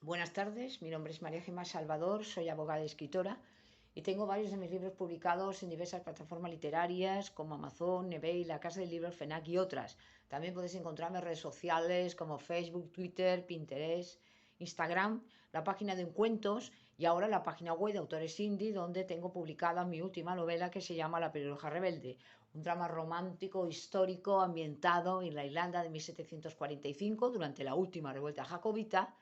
Buenas tardes, mi nombre es María Gemma Salvador, soy abogada y escritora y tengo varios de mis libros publicados en diversas plataformas literarias como Amazon, eBay, La Casa del Libro, el FNAC y otras. También podéis encontrarme en redes sociales como Facebook, Twitter, Pinterest, Instagram, la página de Encuentros y ahora la página web de Autores Indie, donde tengo publicada mi última novela que se llama La pelirroja rebelde, un drama romántico histórico ambientado en la Irlanda de 1745 durante la última revuelta jacobita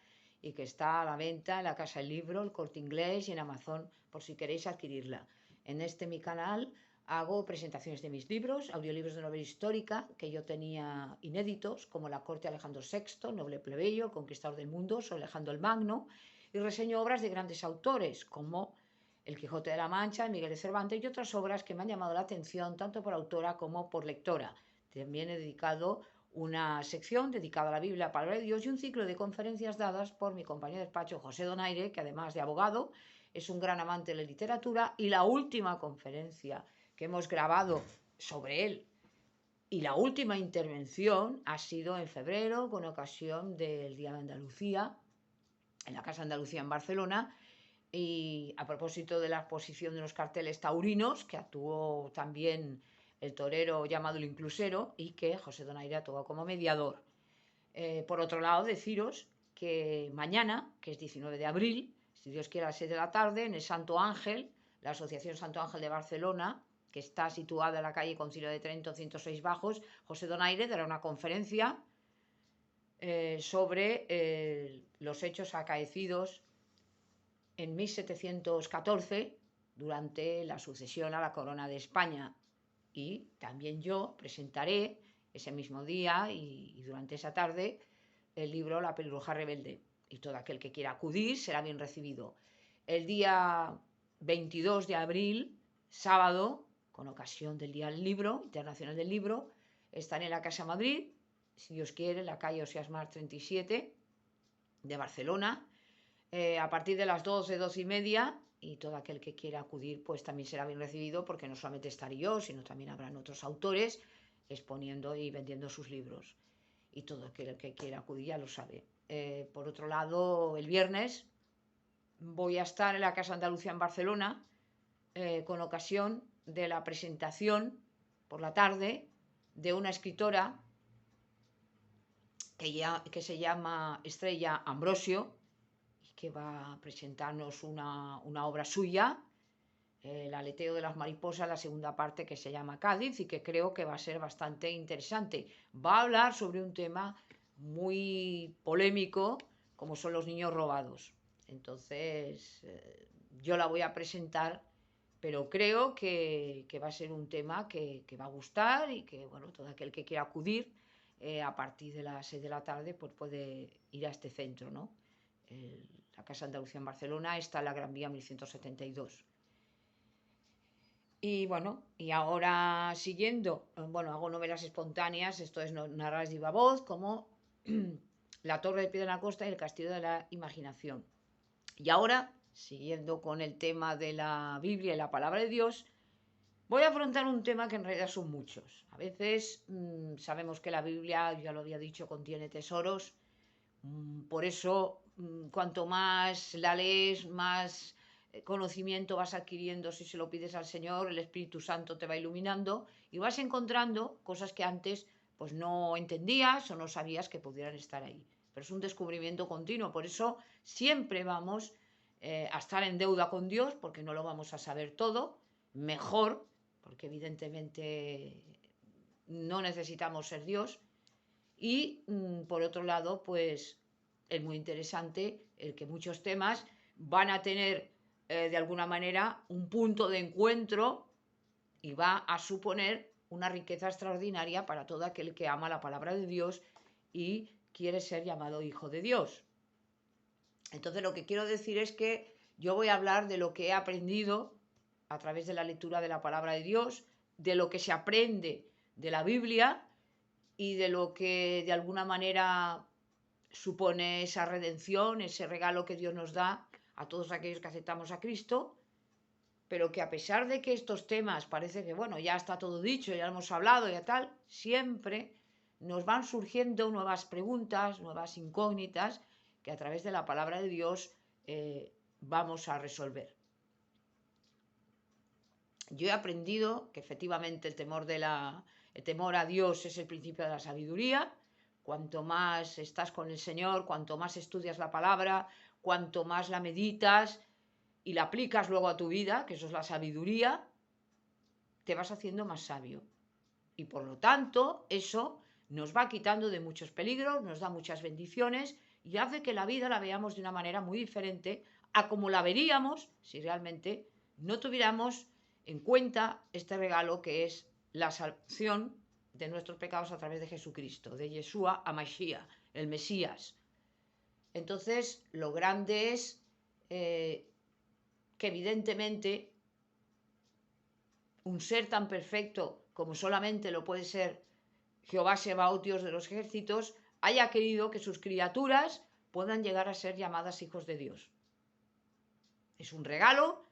y que está a la venta en la Casa del Libro, el Corte Inglés y en Amazon por si queréis adquirirla. En mi canal hago presentaciones de mis libros, audiolibros de novela histórica que yo tenía inéditos, como La corte de Alejandro VI, Noble Plebeyo, El conquistador del mundo, sobre Alejandro el Magno, y reseño obras de grandes autores como El Quijote de la Mancha, de Miguel de Cervantes y otras obras que me han llamado la atención tanto por autora como por lectora. También he dedicado una sección dedicada a la Biblia, la Palabra de Dios y un ciclo de conferencias dadas por mi compañero de despacho José Donaire, que además de abogado es un gran amante de la literatura, y la última conferencia que hemos grabado sobre él y la última intervención ha sido en febrero con ocasión del Día de Andalucía en la Casa Andalucía en Barcelona, y a propósito de la exposición de los carteles taurinos, que actuó también el torero llamado el Inclusero y que José Donaire actuó como mediador. Por otro lado, deciros que mañana, que es 19 de abril, si Dios quiere a las 6 de la tarde, en el Santo Ángel, la Asociación Santo Ángel de Barcelona, que está situada en la calle Concilio de Trento 106 Bajos, José Donaire dará una conferencia sobre los hechos acaecidos en 1714 durante la sucesión a la corona de España, y también yo presentaré ese mismo día y durante esa tarde el libro La pelirroja rebelde, y todo aquel que quiera acudir será bien recibido. El día 22 de abril, sábado, con ocasión del Día del Libro, Internacional del Libro, estaré en la Casa Madrid, si Dios quiere, en la calle Osias Mar 37 de Barcelona, a partir de las 12, 12:30, y todo aquel que quiera acudir pues también será bien recibido, porque no solamente estaré yo, sino también habrán otros autores exponiendo y vendiendo sus libros, y todo aquel que quiera acudir ya lo sabe. Por otro lado, el viernes voy a estar en la Casa Andalucía en Barcelona, con ocasión de la presentación por la tarde de una escritora que se llama Estrella Ambrosio, que va a presentarnos una obra suya, El aleteo de las mariposas, la segunda parte, que se llama Cádiz, y que creo que va a ser bastante interesante. Va a hablar sobre un tema muy polémico como son los niños robados. Entonces, yo la voy a presentar, pero creo que va a ser un tema que va a gustar, y que, bueno, todo aquel que quiera acudir a partir de las 6 de la tarde pues puede ir a este centro, ¿no? La Casa Andalucía en Barcelona está en la Gran Vía 1172. Y bueno, y ahora siguiendo, bueno, hago novelas espontáneas, esto es narrar de viva voz, como La Torre de Piedra en la Costa y El Castillo de la Imaginación. Y ahora, siguiendo con el tema de la Biblia y la palabra de Dios, voy a afrontar un tema que en realidad son muchos. A veces sabemos que la Biblia, ya lo había dicho, contiene tesoros. Por eso, cuanto más la lees, más conocimiento vas adquiriendo. Si se lo pides al Señor, el Espíritu Santo te va iluminando y vas encontrando cosas que antes pues no entendías o no sabías que pudieran estar ahí. Pero es un descubrimiento continuo. Por eso siempre vamos a estar en deuda con Dios, porque no lo vamos a saber todo. Mejor, porque evidentemente no necesitamos ser Dios. Y por otro lado, pues es muy interesante el que muchos temas van a tener de alguna manera un punto de encuentro, y va a suponer una riqueza extraordinaria para todo aquel que ama la palabra de Dios y quiere ser llamado hijo de Dios. Entonces, lo que quiero decir es que yo voy a hablar de lo que he aprendido a través de la lectura de la palabra de Dios, de lo que se aprende de la Biblia y de lo que de alguna manera supone esa redención, ese regalo que Dios nos da a todos aquellos que aceptamos a Cristo, pero que a pesar de que estos temas parece que, bueno, ya está todo dicho, ya lo hemos hablado, ya tal, siempre nos van surgiendo nuevas preguntas, nuevas incógnitas, que a través de la palabra de Dios vamos a resolver. Yo he aprendido que efectivamente el temor a Dios es el principio de la sabiduría. Cuanto más estás con el Señor, cuanto más estudias la palabra, cuanto más la meditas y la aplicas luego a tu vida, que eso es la sabiduría, te vas haciendo más sabio. Y por lo tanto, eso nos va quitando de muchos peligros, nos da muchas bendiciones y hace que la vida la veamos de una manera muy diferente a como la veríamos si realmente no tuviéramos en cuenta este regalo que es la salvación de nuestros pecados a través de Jesucristo, de Yeshua a Mashiach, el Mesías. Entonces, lo grande es que evidentemente un ser tan perfecto como solamente lo puede ser Jehová Sebaot, Dios de los ejércitos, haya querido que sus criaturas puedan llegar a ser llamadas hijos de Dios. Es un regalo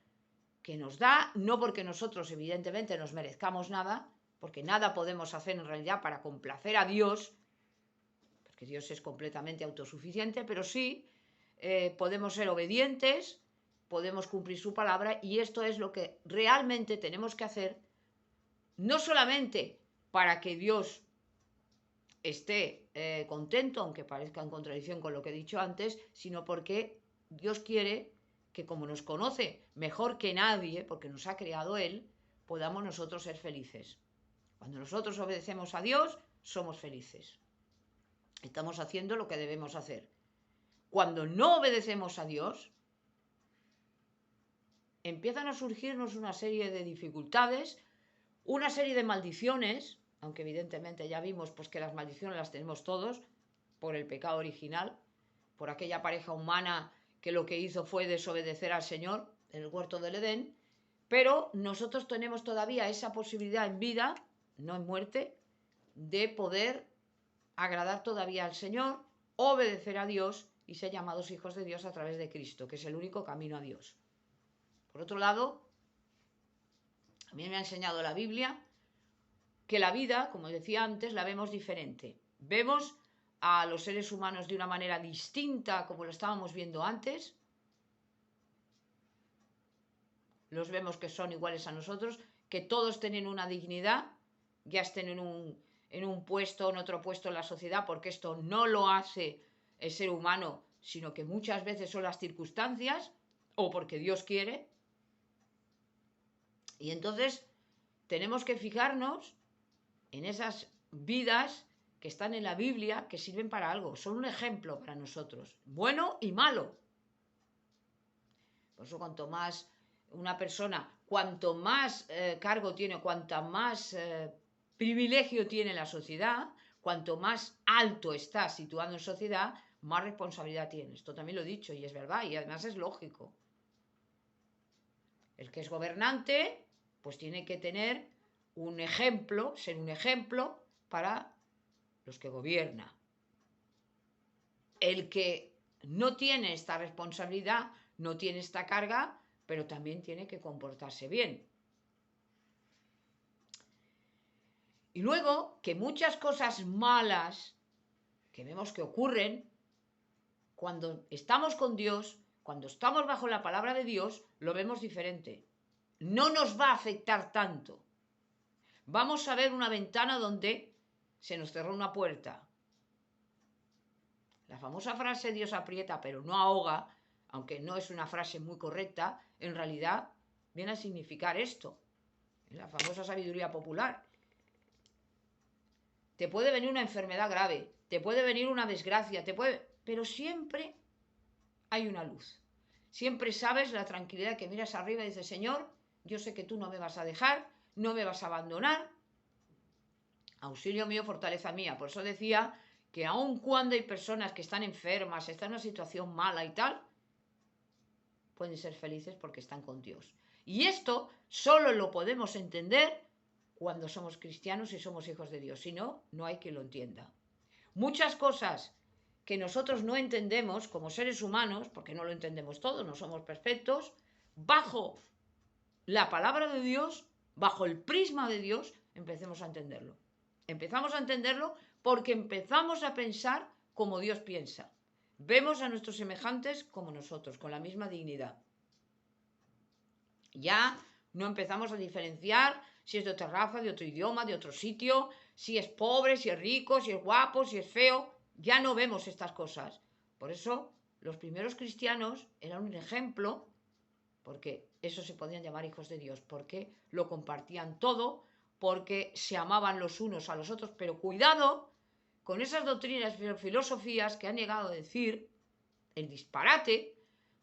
que nos da, no porque nosotros evidentemente nos merezcamos nada, porque nada podemos hacer en realidad para complacer a Dios, porque Dios es completamente autosuficiente, pero sí podemos ser obedientes, podemos cumplir su palabra, y esto es lo que realmente tenemos que hacer, no solamente para que Dios esté contento, aunque parezca en contradicción con lo que he dicho antes, sino porque Dios quiere que, como nos conoce mejor que nadie, porque nos ha creado Él, podamos nosotros ser felices. Cuando nosotros obedecemos a Dios, somos felices. Estamos haciendo lo que debemos hacer. Cuando no obedecemos a Dios, empiezan a surgirnos una serie de dificultades, una serie de maldiciones, aunque evidentemente ya vimos pues que las maldiciones las tenemos todos por el pecado original, por aquella pareja humana que lo que hizo fue desobedecer al Señor en el huerto del Edén, pero nosotros tenemos todavía esa posibilidad en vida, no en muerte, de poder agradar todavía al Señor, obedecer a Dios y ser llamados hijos de Dios a través de Cristo, que es el único camino a Dios. Por otro lado, a mí me ha enseñado la Biblia que la vida, como decía antes, la vemos diferente. Vemos a los seres humanos de una manera distinta como lo estábamos viendo antes. Los vemos que son iguales a nosotros, que todos tienen una dignidad, ya estén en un puesto o en otro puesto en la sociedad, porque esto no lo hace el ser humano, sino que muchas veces son las circunstancias o porque Dios quiere. Y entonces tenemos que fijarnos en esas vidas que están en la Biblia, que sirven para algo, son un ejemplo para nosotros, bueno y malo. Por eso cuanto más una persona, cuanto más cargo tiene, cuanto más privilegio tiene en la sociedad, cuanto más alto está situado en sociedad, más responsabilidad tiene. Esto también lo he dicho y es verdad, y además es lógico. El que es gobernante, pues tiene que tener un ejemplo, ser un ejemplo para los que gobierna. El que no tiene esta responsabilidad, no tiene esta carga, pero también tiene que comportarse bien. Y luego, que muchas cosas malas que vemos que ocurren, cuando estamos con Dios, cuando estamos bajo la palabra de Dios, lo vemos diferente. No nos va a afectar tanto. Vamos a ver una ventana donde se nos cerró una puerta. La famosa frase Dios aprieta pero no ahoga, aunque no es una frase muy correcta, en realidad viene a significar esto. Es la famosa sabiduría popular. Te puede venir una enfermedad grave, te puede venir una desgracia, pero siempre hay una luz. Siempre sabes la tranquilidad que miras arriba y dices, Señor, yo sé que tú no me vas a dejar, no me vas a abandonar. Auxilio mío, fortaleza mía. Por eso decía que aun cuando hay personas que están enfermas, están en una situación mala y tal, pueden ser felices porque están con Dios. Y esto solo lo podemos entender cuando somos cristianos y somos hijos de Dios. Si no, no hay quien lo entienda. Muchas cosas que nosotros no entendemos como seres humanos, porque no lo entendemos todo, no somos perfectos, bajo la palabra de Dios, bajo el prisma de Dios, empecemos a entenderlo. Empezamos a entenderlo porque empezamos a pensar como Dios piensa. Vemos a nuestros semejantes como nosotros, con la misma dignidad. Ya no empezamos a diferenciar si es de otra raza, de otro idioma, de otro sitio, si es pobre, si es rico, si es guapo, si es feo. Ya no vemos estas cosas. Por eso los primeros cristianos eran un ejemplo, porque eso se podían llamar hijos de Dios, porque lo compartían todo, porque se amaban los unos a los otros. Pero cuidado con esas doctrinas y filosofías que han llegado a decir el disparate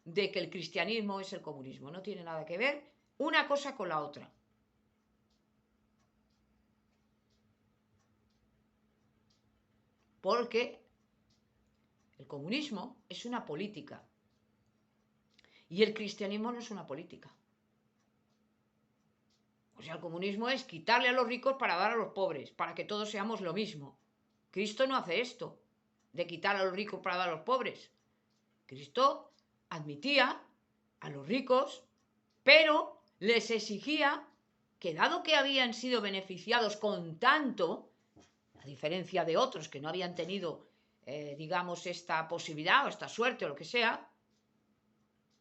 de que el cristianismo es el comunismo. No tiene nada que ver una cosa con la otra. Porque el comunismo es una política y el cristianismo no es una política. O sea, el comunismo es quitarle a los ricos para dar a los pobres, para que todos seamos lo mismo. Cristo no hace esto, de quitar a los ricos para dar a los pobres. Cristo admitía a los ricos, pero les exigía que, dado que habían sido beneficiados con tanto, a diferencia de otros que no habían tenido, digamos, esta posibilidad o esta suerte o lo que sea,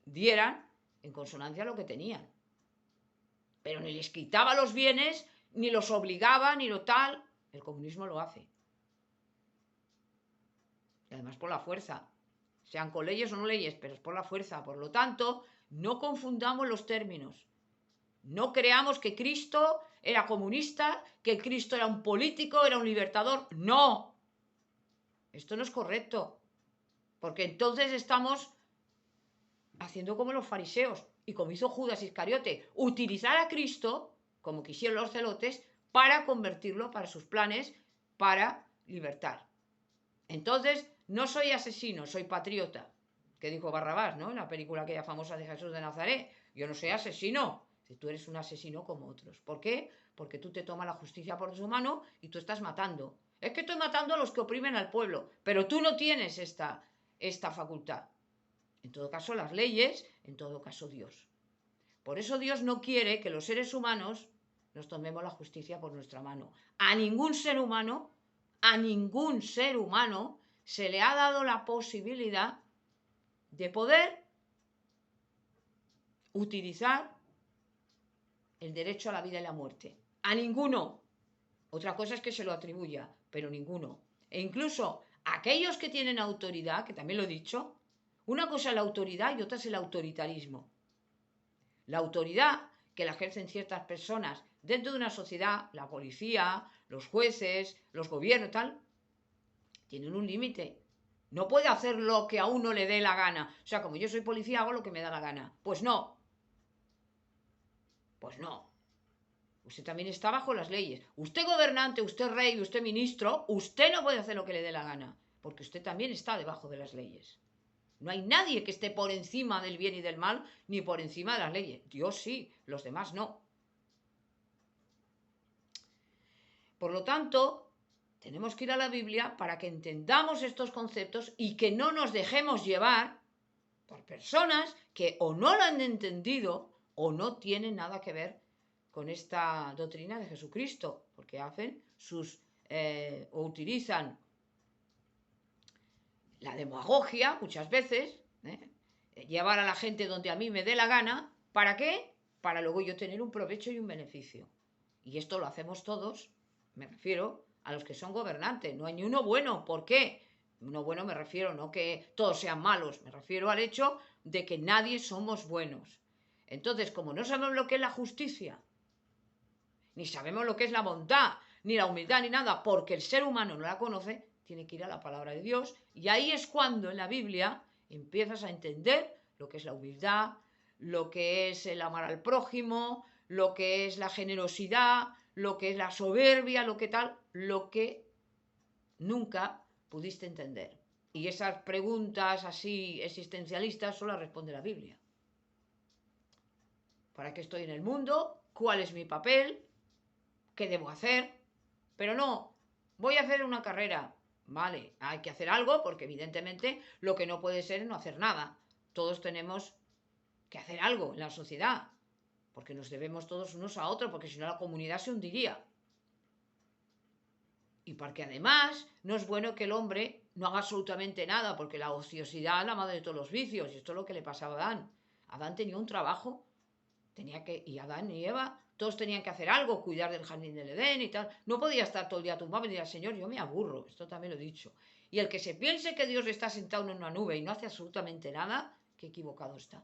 dieran en consonancia a lo que tenían. Pero ni les quitaba los bienes, ni los obligaba, ni lo tal. El comunismo lo hace. Y además por la fuerza. Sean con leyes o no leyes, pero es por la fuerza. Por lo tanto, no confundamos los términos. No creamos que Cristo era comunista, que Cristo era un político, era un libertador. ¡No! Esto no es correcto. Porque entonces estamos haciendo como los fariseos y como hizo Judas Iscariote, utilizar a Cristo, como quisieron los celotes, para convertirlo para sus planes, para libertar. Entonces, no soy asesino, soy patriota, que dijo Barrabás, ¿no? En la película aquella famosa de Jesús de Nazaret. Yo no soy asesino. Tú eres un asesino como otros. ¿Por qué? Porque tú te tomas la justicia por su mano y tú estás matando. Es que estoy matando a los que oprimen al pueblo, pero tú no tienes esta facultad. En todo caso, las leyes, en todo caso, Dios. Por eso Dios no quiere que los seres humanos nos tomemos la justicia por nuestra mano. A ningún ser humano se le ha dado la posibilidad de poder utilizar el derecho a la vida y la muerte. A ninguno. Otra cosa es que se lo atribuya, pero ninguno. E incluso aquellos que tienen autoridad, que también lo he dicho, una cosa es la autoridad y otra es el autoritarismo. La autoridad que la ejercen ciertas personas dentro de una sociedad, la policía, los jueces, los gobiernos, tal, tienen un límite. No puede hacer lo que a uno le dé la gana. O sea, como yo soy policía, hago lo que me da la gana. Pues no. Pues no. Usted también está bajo las leyes. Usted gobernante, usted rey, usted ministro, usted no puede hacer lo que le dé la gana. Porque usted también está debajo de las leyes. No hay nadie que esté por encima del bien y del mal, ni por encima de las leyes. Dios sí, los demás no. Por lo tanto, tenemos que ir a la Biblia para que entendamos estos conceptos y que no nos dejemos llevar por personas que o no lo han entendido o no tienen nada que ver con esta doctrina de Jesucristo, porque hacen o utilizan la demagogia muchas veces, llevar a la gente donde a mí me dé la gana. ¿Para qué? Para luego yo tener un provecho y un beneficio. Y esto lo hacemos todos, me refiero a los que son gobernantes. No hay ni uno bueno. ¿Por qué? Uno bueno me refiero, no que todos sean malos, me refiero al hecho de que nadie somos buenos. Entonces, como no sabemos lo que es la justicia, ni sabemos lo que es la bondad, ni la humildad, ni nada, porque el ser humano no la conoce, tiene que ir a la palabra de Dios. Y ahí es cuando en la Biblia empiezas a entender lo que es la humildad, lo que es el amar al prójimo, lo que es la generosidad, lo que es la soberbia, lo que tal, lo que nunca pudiste entender. Y esas preguntas así existencialistas solo las responde la Biblia. ¿Para qué estoy en el mundo? ¿Cuál es mi papel? ¿Qué debo hacer? Pero no, voy a hacer una carrera. Vale, hay que hacer algo porque evidentemente lo que no puede ser es no hacer nada. Todos tenemos que hacer algo en la sociedad, porque nos debemos todos unos a otros, porque si no la comunidad se hundiría. Y porque además no es bueno que el hombre no haga absolutamente nada, porque la ociosidad es la madre de todos los vicios, y esto es lo que le pasaba a Adán. Adán tenía un trabajo, y Adán y Eva, todos tenían que hacer algo, cuidar del jardín del Edén y tal. No podía estar todo el día tumbado y decir, Señor, yo me aburro, esto también lo he dicho. Y el que se piense que Dios está sentado en una nube y no hace absolutamente nada, qué equivocado está.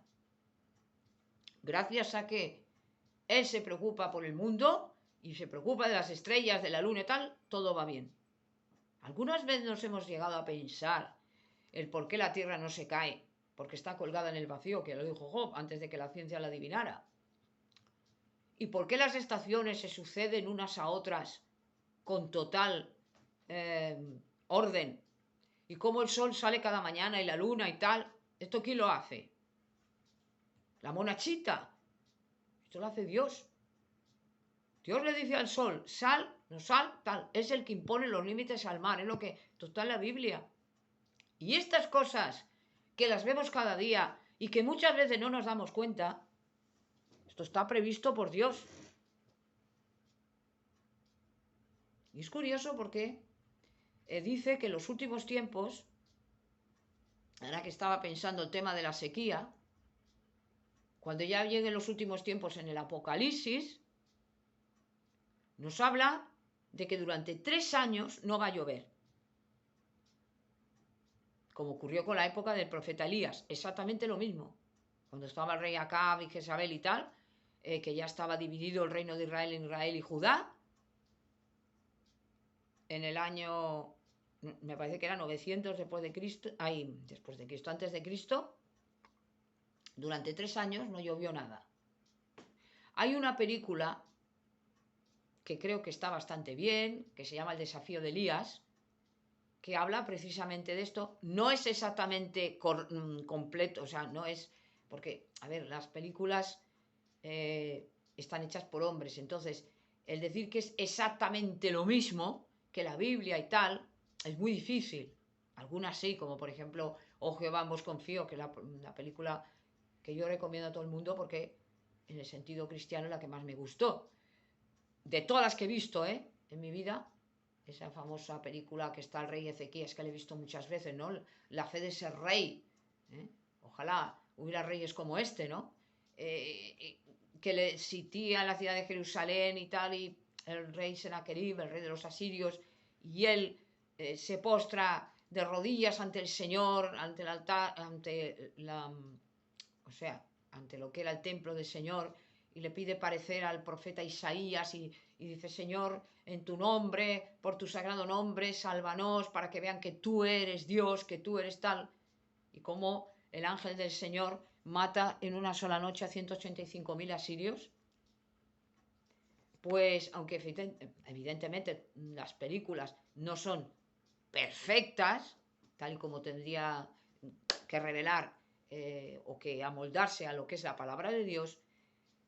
Gracias a que Él se preocupa por el mundo y se preocupa de las estrellas, de la luna y tal, todo va bien. Algunas veces nos hemos llegado a pensar el por qué la Tierra no se cae, porque está colgada en el vacío, que lo dijo Job antes de que la ciencia la adivinara. ¿Y por qué las estaciones se suceden unas a otras con total orden? ¿Y cómo el sol sale cada mañana y la luna y tal? ¿Esto quién lo hace? La monachita. Esto lo hace Dios. Dios le dice al sol, sal, no sal, tal. Es el que impone los límites al mar. Es lo que está en la Biblia. Y estas cosas que las vemos cada día y que muchas veces no nos damos cuenta, esto está previsto por Dios. Y es curioso porque dice que en los últimos tiempos, ahora que estaba pensando el tema de la sequía, cuando ya lleguen los últimos tiempos en el Apocalipsis, nos habla de que durante 3 años no va a llover. Como ocurrió con la época del profeta Elías, exactamente lo mismo. Cuando estaba el rey Acab y Jezabel y tal, que ya estaba dividido el reino de Israel en Israel y Judá, en el año, me parece que era 900 después de Cristo, antes de Cristo, durante 3 años no llovió nada. Hay una película que creo que está bastante bien, que se llama El desafío de Elías, que habla precisamente de esto. No es exactamente completo, o sea, no es, porque, a ver, las películas están hechas por hombres, entonces, el decir que es exactamente lo mismo que la Biblia y tal, es muy difícil. Algunas sí, como por ejemplo, Oh Jehová, en vos confío, que es la película que yo recomiendo a todo el mundo porque en el sentido cristiano es la que más me gustó. De todas las que he visto en mi vida, esa famosa película que está el rey Ezequías, que la he visto muchas veces, ¿no? La fe de ser rey. Ojalá hubiera reyes como este, ¿no? Que le sitía en la ciudad de Jerusalén y tal, y el rey Senaquerib, el rey de los asirios, y él se postra de rodillas ante el Señor, ante el altar, ante lo que era el templo del Señor, y le pide parecer al profeta Isaías y dice, Señor, en tu nombre, por tu sagrado nombre, sálvanos para que vean que tú eres Dios, que tú eres tal. Y como el ángel del Señor mata en una sola noche a 185.000 asirios. Pues, aunque evidentemente las películas no son perfectas, tal y como tendría que revelar o que amoldarse a lo que es la palabra de Dios,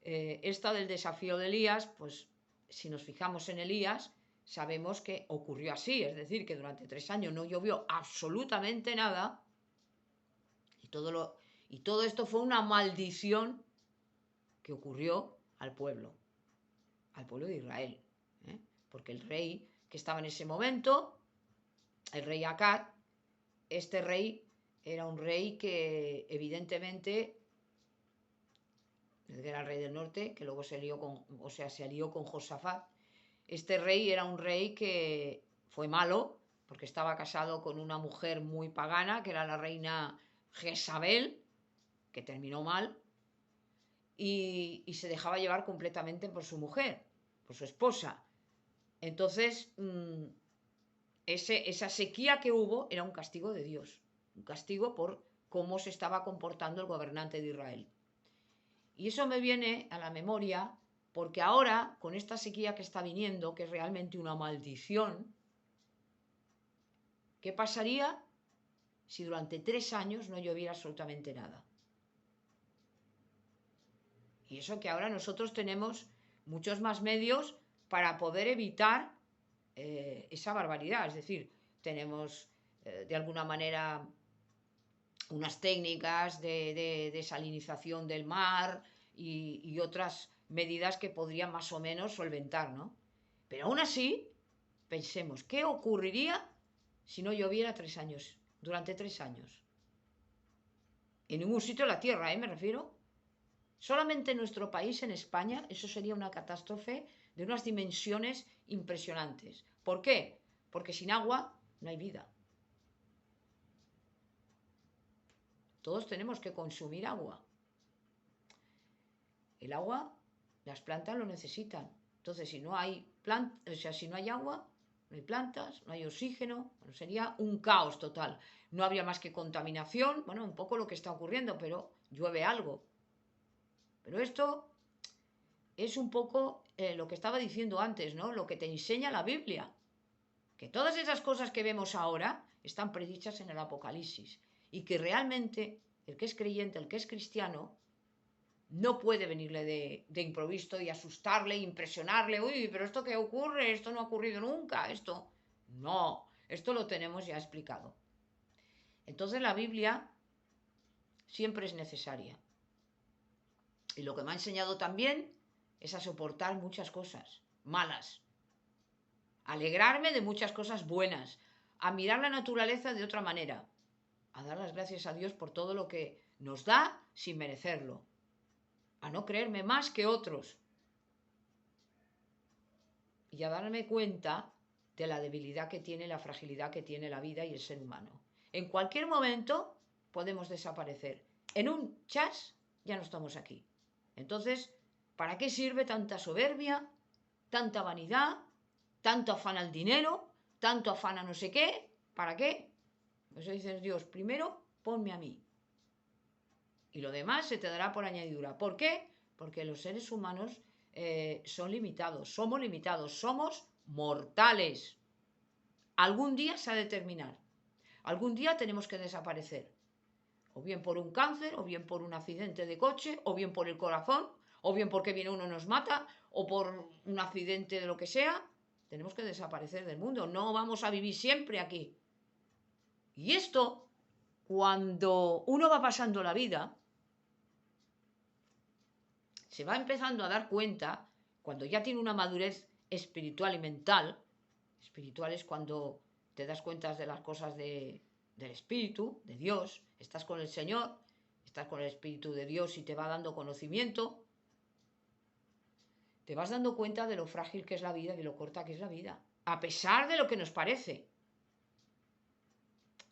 esta del desafío de Elías, pues si nos fijamos en Elías, sabemos que ocurrió así, es decir, que durante 3 años no llovió absolutamente nada, y todo esto fue una maldición que ocurrió al pueblo de Israel, porque el rey que estaba en ese momento, el rey Acab, este rey era un rey que evidentemente era el rey del norte, que luego se alió con Josafat. Este rey era un rey que fue malo, porque estaba casado con una mujer muy pagana, que era la reina Jezabel, que terminó mal, y se dejaba llevar completamente por su mujer, por su esposa. Entonces, esa sequía que hubo era un castigo de Dios, un castigo por cómo se estaba comportando el gobernante de Israel. Y eso me viene a la memoria porque ahora, con esta sequía que está viniendo, que es realmente una maldición, ¿qué pasaría si durante 3 años no lloviera absolutamente nada? Y eso que ahora nosotros tenemos muchos más medios para poder evitar esa barbaridad. Es decir, tenemos de alguna manera unas técnicas de desalinización del mar y otras medidas que podrían más o menos solventar, ¿no? Pero aún así, pensemos, ¿qué ocurriría si no lloviera 3 años, durante 3 años. En ningún sitio de la Tierra, me refiero. Solamente en nuestro país, en España, eso sería una catástrofe de unas dimensiones impresionantes. ¿Por qué? Porque sin agua no hay vida. Todos tenemos que consumir agua. El agua, las plantas lo necesitan. Entonces, si no hay si no hay agua, no hay plantas, no hay oxígeno, bueno, sería un caos total. No habría más que contaminación, bueno, un poco lo que está ocurriendo, pero llueve algo. Pero esto es un poco lo que estaba diciendo antes, ¿no? Lo que te enseña la Biblia. Que todas esas cosas que vemos ahora están predichas en el Apocalipsis. Y que realmente el que es creyente, el que es cristiano, no puede venirle de improviso y asustarle, impresionarle. Uy, pero ¿esto qué ocurre? Esto no ha ocurrido nunca. Esto no, esto lo tenemos ya explicado. Entonces la Biblia siempre es necesaria. Y lo que me ha enseñado también es a soportar muchas cosas malas, a alegrarme de muchas cosas buenas, a mirar la naturaleza de otra manera, a dar las gracias a Dios por todo lo que nos da sin merecerlo, a no creerme más que otros y a darme cuenta de la debilidad que tiene, la fragilidad que tiene la vida y el ser humano. En cualquier momento podemos desaparecer. En un chas ya no estamos aquí. Entonces, ¿para qué sirve tanta soberbia, tanta vanidad, tanto afán al dinero, tanto afán a no sé qué? ¿Para qué? Eso dice Dios, primero ponme a mí. Y lo demás se te dará por añadidura. ¿Por qué? Porque los seres humanos son limitados, somos mortales. Algún día se ha de terminar. Algún día tenemos que desaparecer. O bien por un cáncer, o bien por un accidente de coche, o bien por el corazón, o bien porque viene uno y nos mata, o por un accidente de lo que sea. Tenemos que desaparecer del mundo. No vamos a vivir siempre aquí. Y esto, cuando uno va pasando la vida, se va empezando a dar cuenta, cuando ya tiene una madurez espiritual y mental. Espiritual es cuando te das cuenta de las cosas del Espíritu, de Dios, estás con el Señor, estás con el Espíritu de Dios y te va dando conocimiento. Te vas dando cuenta de lo frágil que es la vida y de lo corta que es la vida, a pesar de lo que nos parece.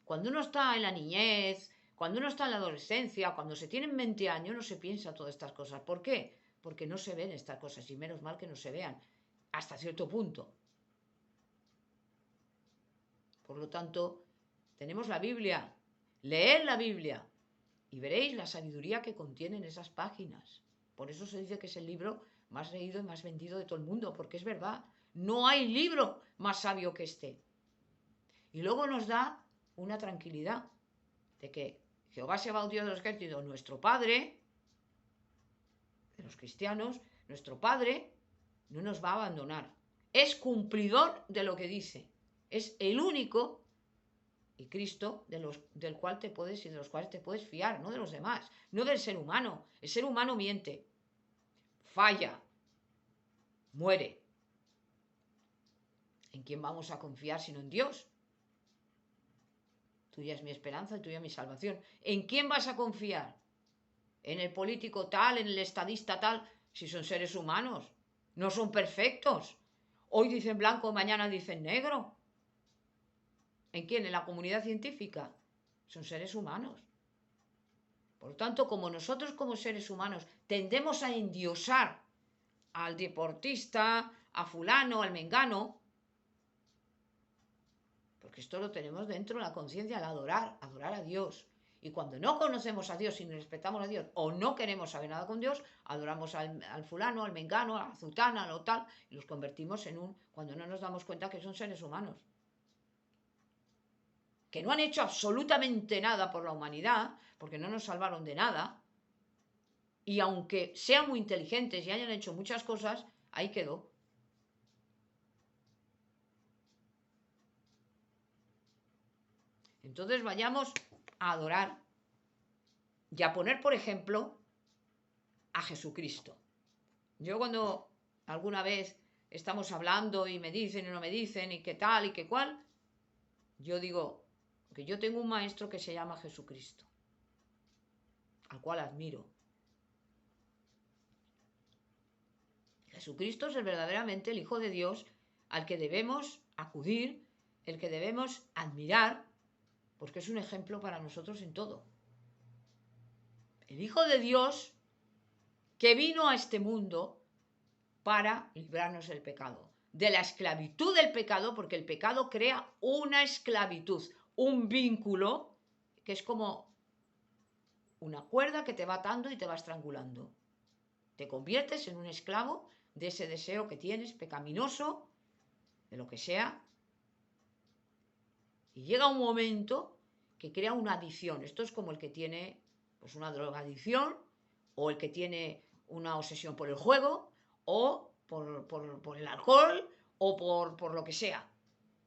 Cuando uno está en la niñez, cuando uno está en la adolescencia, cuando se tienen 20 años, no se piensa todas estas cosas. ¿Por qué? Porque no se ven estas cosas, y menos mal que no se vean, hasta cierto punto. Por lo tanto, tenemos la Biblia. Leed la Biblia y veréis la sabiduría que contienen esas páginas. Por eso se dice que es el libro más leído y más vendido de todo el mundo, porque es verdad. No hay libro más sabio que este. Y luego nos da una tranquilidad de que Jehová Sebaot, Dios de los ejércitos, nuestro Padre, de los cristianos, nuestro Padre, no nos va a abandonar. Es cumplidor de lo que dice. Es el único, y Cristo, del cual te puedes y de los cuales te puedes fiar, no de los demás, no del ser humano. El ser humano miente, falla, muere. ¿En quién vamos a confiar sino en Dios? Tuya es mi esperanza y tuya mi salvación. ¿En quién vas a confiar? ¿En el político tal, en el estadista tal? Si son seres humanos, no son perfectos. Hoy dicen blanco, mañana dicen negro. ¿En quién? En la comunidad científica. Son seres humanos. Por lo tanto, como nosotros como seres humanos tendemos a endiosar al deportista, a fulano, al mengano, porque esto lo tenemos dentro de la conciencia, al adorar a Dios. Y cuando no conocemos a Dios y no respetamos a Dios o no queremos saber nada con Dios, adoramos al fulano, al mengano, a la zutana, a lo tal, y los convertimos cuando no nos damos cuenta que son seres humanos. Que no han hecho absolutamente nada por la humanidad, porque no nos salvaron de nada, y aunque sean muy inteligentes y hayan hecho muchas cosas, ahí quedó. Entonces vayamos a adorar y a poner, por ejemplo, a Jesucristo. Yo cuando alguna vez estamos hablando y me dicen y no me dicen y qué tal y qué cual, Yo digo que yo tengo un maestro que se llama Jesucristo, al cual admiro. Jesucristo es verdaderamente el Hijo de Dios al que debemos acudir, el que debemos admirar, porque es un ejemplo para nosotros en todo. El Hijo de Dios que vino a este mundo para librarnos del pecado, de la esclavitud del pecado, porque el pecado crea una esclavitud, un vínculo que es como una cuerda que te va atando y te va estrangulando. Te conviertes en un esclavo de ese deseo que tienes, pecaminoso, de lo que sea, y llega un momento que crea una adicción. Esto es como el que tiene pues una drogadicción, o el que tiene una obsesión por el juego, o por el alcohol, o por lo que sea,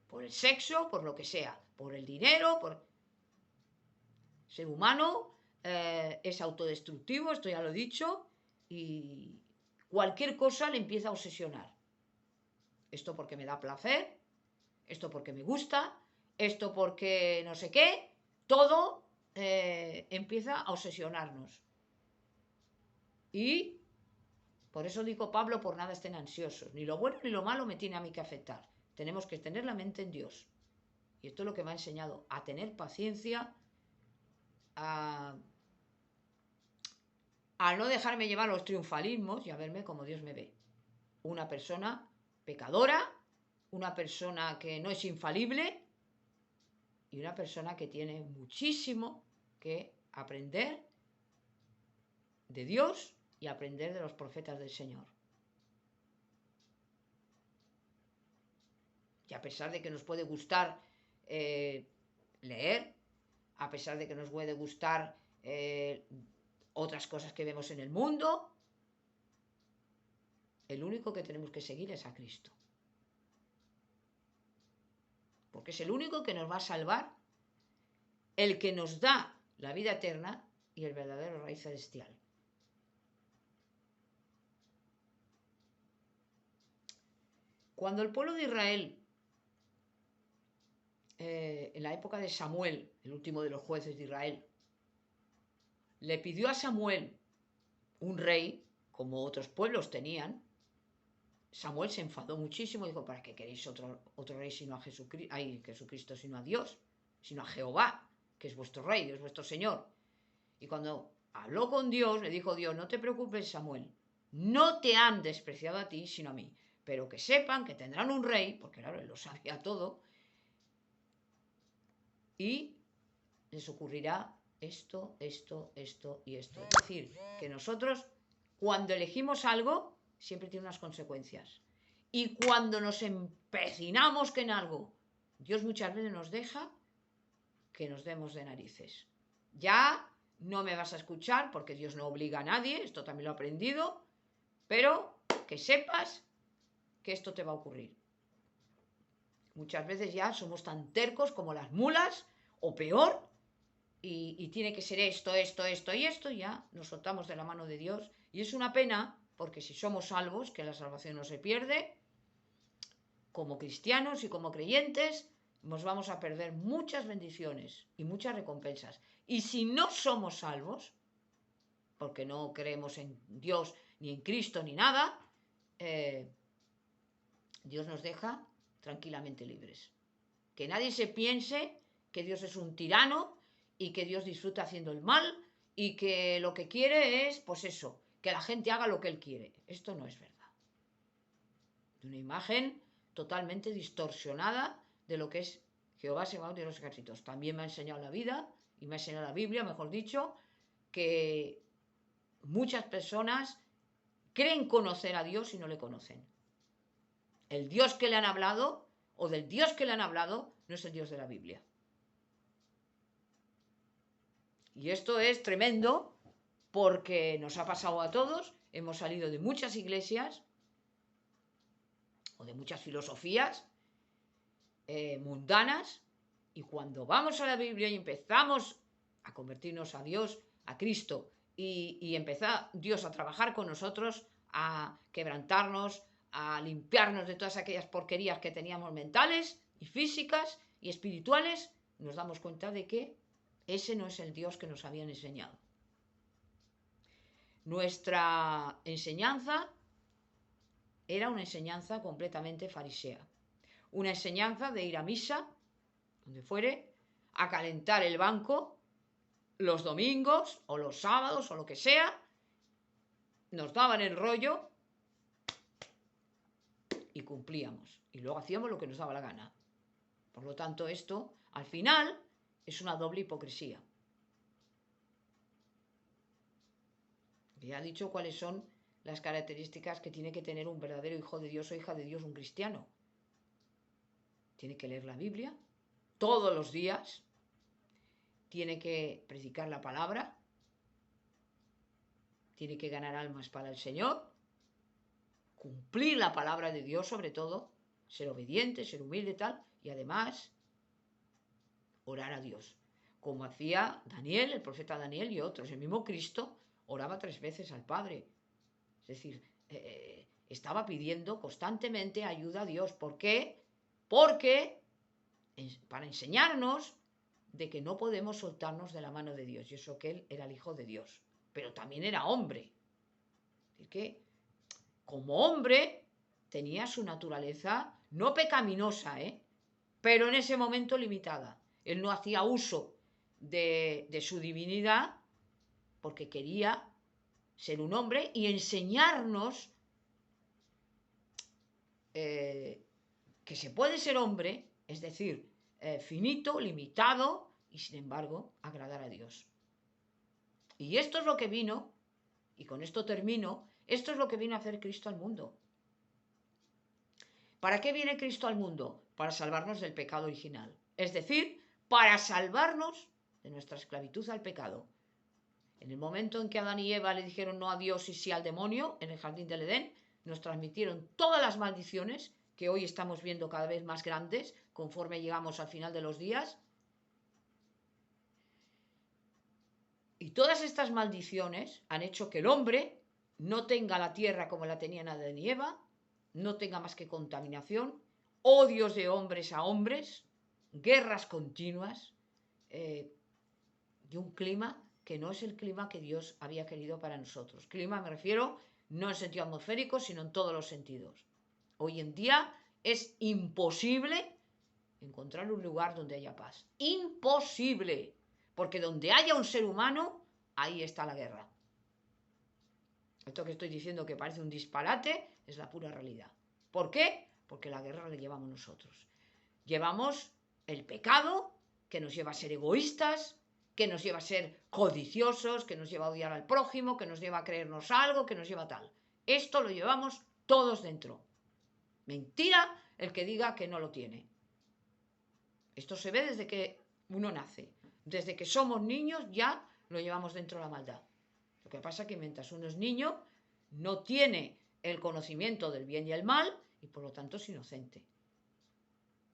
por el sexo, por lo que sea, por el dinero, por... El ser humano es autodestructivo, esto ya lo he dicho, y cualquier cosa le empieza a obsesionar. Esto porque me da placer, esto porque me gusta, esto porque no sé qué, todo empieza a obsesionarnos. Y por eso dijo Pablo, por nada estén ansiosos, ni lo bueno ni lo malo me tiene a mí que afectar. Tenemos que tener la mente en Dios. Y esto es lo que me ha enseñado, a tener paciencia, a no dejarme llevar los triunfalismos y a verme como Dios me ve. Una persona pecadora, una persona que no es infalible y una persona que tiene muchísimo que aprender de Dios y aprender de los profetas del Señor. Y a pesar de que nos puede gustar leer, a pesar de que nos puede gustar otras cosas que vemos en el mundo, el único que tenemos que seguir es a Cristo. Porque es el único que nos va a salvar, el que nos da la vida eterna y el verdadero rey celestial. Cuando el pueblo de Israel, en la época de Samuel, el último de los jueces de Israel, le pidió a Samuel un rey, como otros pueblos tenían, Samuel se enfadó muchísimo y dijo, ¿para qué queréis otro rey sino a Jesucristo, sino a Dios, sino a Jehová, que es vuestro rey, es vuestro Señor? Y cuando habló con Dios, le dijo Dios, no te preocupes, Samuel, no te han despreciado a ti, sino a mí, pero que sepan que tendrán un rey, porque claro, él lo sabía todo, y les ocurrirá esto y esto. Es decir, que nosotros, cuando elegimos algo, siempre tiene unas consecuencias. Y cuando nos empecinamos que en algo, Dios muchas veces nos deja que nos demos de narices. Ya no me vas a escuchar porque Dios no obliga a nadie, esto también lo he aprendido, pero que sepas que esto te va a ocurrir. Muchas veces ya somos tan tercos como las mulas, o peor, y tiene que ser esto, y ya nos soltamos de la mano de Dios. Y es una pena, porque si somos salvos, que la salvación no se pierde, como cristianos y como creyentes, nos vamos a perder muchas bendiciones y muchas recompensas. Y si no somos salvos, porque no creemos en Dios, ni en Cristo, ni nada, Dios nos deja tranquilamente libres. Que nadie se piense que Dios es un tirano y que Dios disfruta haciendo el mal y que lo que quiere es, pues eso, que la gente haga lo que Él quiere. Esto no es verdad. Una imagen totalmente distorsionada de lo que es Jehová Sebaot de los ejércitos. También me ha enseñado la vida, y me ha enseñado la Biblia, mejor dicho, que muchas personas creen conocer a Dios y no le conocen. El Dios que le han hablado, o del Dios que le han hablado, no es el Dios de la Biblia. Y esto es tremendo porque nos ha pasado a todos, hemos salido de muchas iglesias o de muchas filosofías mundanas, y cuando vamos a la Biblia y empezamos a convertirnos a Dios, a Cristo, y empezar Dios a trabajar con nosotros, a quebrantarnos, a limpiarnos de todas aquellas porquerías que teníamos mentales y físicas, y espirituales, nos damos cuenta de que ese no es el Dios que nos habían enseñado. Nuestra enseñanza era una enseñanza completamente farisea. Una enseñanza de ir a misa, donde fuere, a calentar el banco los domingos o los sábados o lo que sea, nos daban el rollo y cumplíamos. Y luego hacíamos lo que nos daba la gana. Por lo tanto, esto, al final, es una doble hipocresía. Ya he dicho cuáles son las características que tiene que tener un verdadero hijo de Dios o hija de Dios, un cristiano. Tiene que leer la Biblia todos los días, tiene que predicar la palabra, tiene que ganar almas para el Señor, cumplir la palabra de Dios sobre todo, ser obediente, ser humilde y tal, y además orar a Dios, como hacía Daniel, el profeta Daniel y otros. El mismo Cristo oraba 3 veces al Padre. Es decir, estaba pidiendo constantemente ayuda a Dios. ¿Por qué? Porque para enseñarnos de que no podemos soltarnos de la mano de Dios. Y eso que él era el Hijo de Dios, pero también era hombre. Es decir, que como hombre tenía su naturaleza no pecaminosa, pero en ese momento limitada. Él no hacía uso de su divinidad porque quería ser un hombre y enseñarnos que se puede ser hombre, es decir, finito, limitado, y sin embargo agradar a Dios. Y esto es lo que vino, y con esto termino, esto es lo que vino a hacer Cristo al mundo. ¿Para qué viene Cristo al mundo? Para salvarnos del pecado original. Es decir, para salvarnos de nuestra esclavitud al pecado. En el momento en que Adán y Eva le dijeron no a Dios y sí al demonio, en el jardín del Edén, nos transmitieron todas las maldiciones que hoy estamos viendo cada vez más grandes conforme llegamos al final de los días. Y todas estas maldiciones han hecho que el hombre no tenga la tierra como la tenían Adán y Eva, no tenga más que contaminación, odios de hombres a hombres, guerras continuas, y un clima que no es el clima que Dios había querido para nosotros. Clima me refiero no en sentido atmosférico, sino en todos los sentidos. Hoy en día es imposible encontrar un lugar donde haya paz. Imposible. Porque donde haya un ser humano, ahí está la guerra. Esto que estoy diciendo que parece un disparate es la pura realidad. ¿Por qué? Porque la guerra la llevamos nosotros. Llevamos el pecado que nos lleva a ser egoístas, que nos lleva a ser codiciosos, que nos lleva a odiar al prójimo, que nos lleva a creernos algo, que nos lleva a tal. Esto lo llevamos todos dentro. Mentira el que diga que no lo tiene. Esto se ve desde que uno nace. Desde que somos niños ya lo llevamos dentro de la maldad. Lo que pasa es que mientras uno es niño no tiene el conocimiento del bien y el mal y por lo tanto es inocente.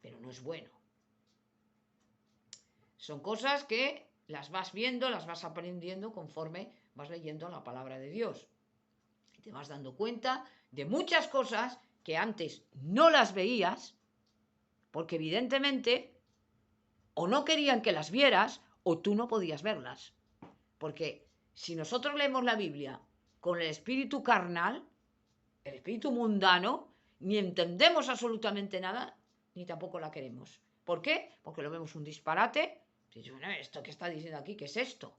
Pero no es bueno. Son cosas que las vas viendo, las vas aprendiendo conforme vas leyendo la palabra de Dios. Y te vas dando cuenta de muchas cosas que antes no las veías porque evidentemente o no querían que las vieras o tú no podías verlas. Porque si nosotros leemos la Biblia con el espíritu carnal, el espíritu mundano, ni entendemos absolutamente nada, ni tampoco la queremos. ¿Por qué? Porque lo vemos un disparate. Bueno, ¿esto que está diciendo aquí? ¿Qué es esto?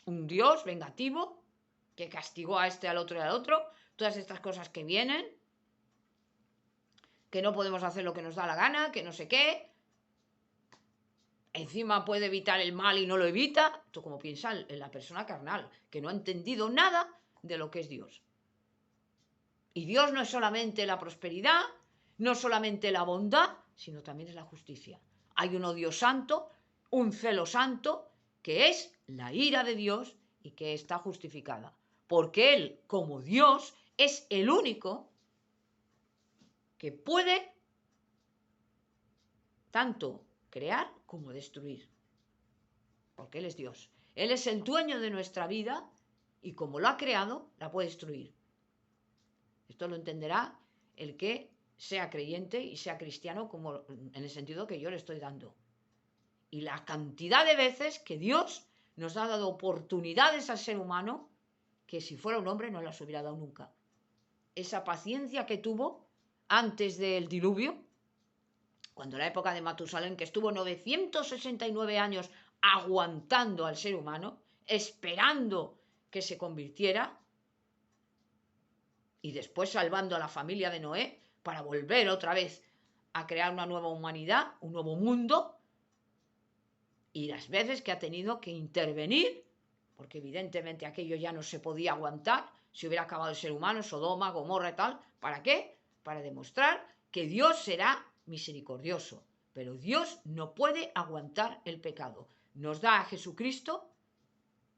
Un Dios vengativo que castigó a este, al otro y al otro. Todas estas cosas que vienen, que no podemos hacer lo que nos da la gana, que no sé qué. Encima puede evitar el mal y no lo evita. Esto como piensa en la persona carnal, que no ha entendido nada de lo que es Dios. Y Dios no es solamente la prosperidad, no solamente la bondad, sino también es la justicia. Hay un odio santo, un celo santo, que es la ira de Dios y que está justificada. Porque Él, como Dios, es el único que puede tanto crear como destruir. Porque Él es Dios. Él es el dueño de nuestra vida y como lo ha creado, la puede destruir. Esto lo entenderá el que sea creyente y sea cristiano como en el sentido que yo le estoy dando. Y la cantidad de veces que Dios nos ha dado oportunidades al ser humano que si fuera un hombre no las hubiera dado nunca. Esa paciencia que tuvo antes del diluvio, cuando la época de Matusalén, que estuvo 969 años aguantando al ser humano, esperando que se convirtiera, y después salvando a la familia de Noé para volver otra vez a crear una nueva humanidad, un nuevo mundo, y las veces que ha tenido que intervenir, porque evidentemente aquello ya no se podía aguantar, si hubiera acabado el ser humano, Sodoma, Gomorra y tal, ¿para qué? Para demostrar que Dios será misericordioso, pero Dios no puede aguantar el pecado. Nos da a Jesucristo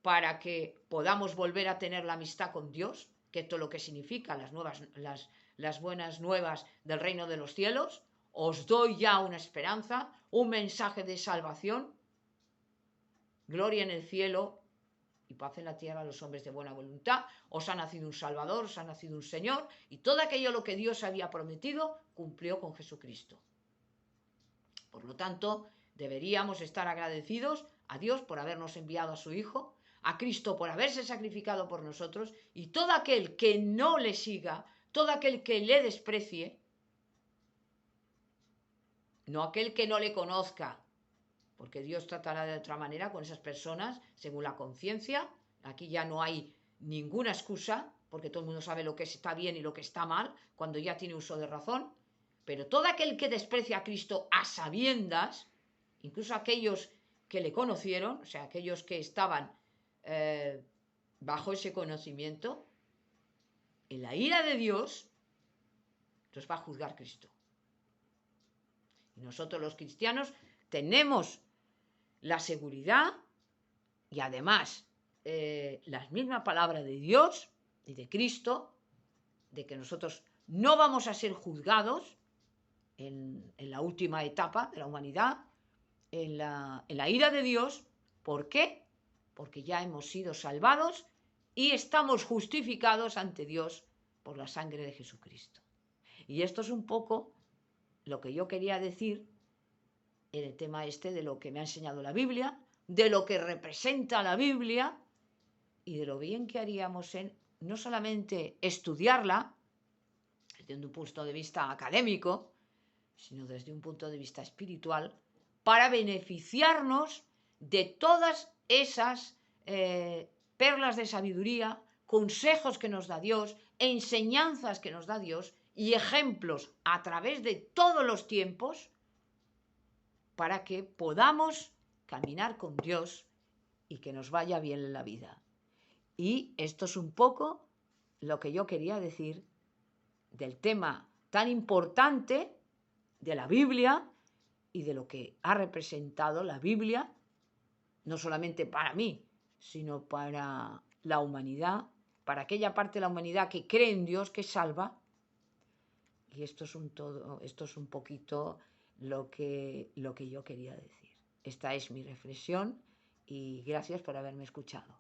para que podamos volver a tener la amistad con Dios, que esto es lo que significa las buenas nuevas del reino de los cielos. Os doy ya una esperanza, un mensaje de salvación, gloria en el cielo y paz en la tierra a los hombres de buena voluntad. Os ha nacido un Salvador, os ha nacido un Señor, y todo aquello lo que Dios había prometido cumplió con Jesucristo. Por lo tanto, deberíamos estar agradecidos a Dios por habernos enviado a su Hijo, a Cristo por haberse sacrificado por nosotros, y todo aquel que no le siga, todo aquel que le desprecie, no aquel que no le conozca, porque Dios tratará de otra manera con esas personas según la conciencia. Aquí ya no hay ninguna excusa, porque todo el mundo sabe lo que está bien y lo que está mal cuando ya tiene uso de razón. Pero todo aquel que desprecia a Cristo a sabiendas, incluso aquellos que le conocieron, o sea, aquellos que estaban bajo ese conocimiento, en la ira de Dios los va a juzgar Cristo. Y nosotros los cristianos tenemos la seguridad y además la misma palabra de Dios y de Cristo, de que nosotros no vamos a ser juzgados en la última etapa de la humanidad, en la ira de Dios. ¿Por qué? Porque ya hemos sido salvados y estamos justificados ante Dios por la sangre de Jesucristo. Y esto es un poco lo que yo quería decir en el tema este de lo que me ha enseñado la Biblia, de lo que representa la Biblia y de lo bien que haríamos en no solamente estudiarla desde un punto de vista académico, sino desde un punto de vista espiritual, para beneficiarnos de todas esas perlas de sabiduría, consejos que nos da Dios, enseñanzas que nos da Dios y ejemplos a través de todos los tiempos para que podamos caminar con Dios y que nos vaya bien en la vida. Y esto es un poco lo que yo quería decir del tema tan importante de la Biblia y de lo que ha representado la Biblia, no solamente para mí, sino para la humanidad, para aquella parte de la humanidad que cree en Dios, que salva. Y esto es un poquito lo que yo quería decir. Esta es mi reflexión y gracias por haberme escuchado.